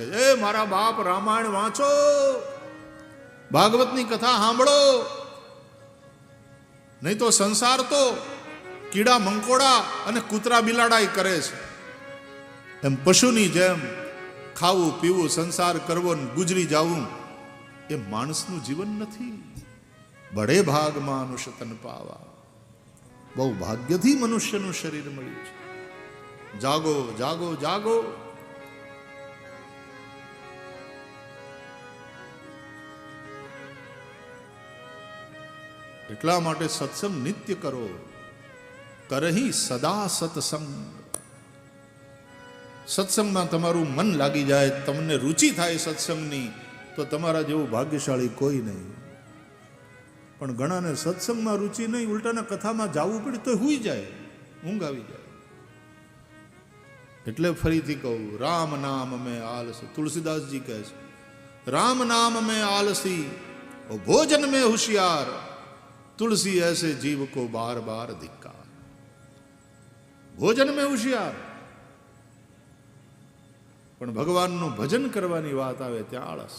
એ મારા બાપ રામાયણ વાંચો, ભાગવતની કથા સાંભળો, નહીં તો સંસાર તો કીડા મંકોડા અને કૂતરા બિલાડા કરે છે. એમ પશુની જેમ ખાવું પીવું સંસાર કરવો ને ગુજરી જવું એ માણસનું જીવન નથી. બડે ભાગમાં મનુષ્ય તન પાવા, બહુ ભાગ્યથી મનુષ્યનું શરીર મળ્યું છે. જાગો જાગો જાગો. એટલા માટે સત્સંગ નિત્ય કરો, કરહી સદા સત્સંગ. સત્સંગમાં તમારું મન લાગી જાય, તમને રુચિ થાય સત્સંગની, તો તમારા જેવું ભાગ્યશાળી કોઈ નહીં. પણ ઘણાને સત્સંગમાં રુચિ નહીં, ઉલટાના કથામાં જવું પડે તો હુઈ જાય, ઊંઘ આવી જાય. એટલે ફરીથી કહું, રામ નામ મેં આલસી. તુલસીદાસજી કહે છે, રામ નામ મેં આલસી ભોજન में होशियार, तुलसी ऐसे जीव को बार बार धिक्कार. ભોજન में હોશિયાર, પણ ભગવાનનું ભજન કરવાની વાત આવે ત્યાં આળસ.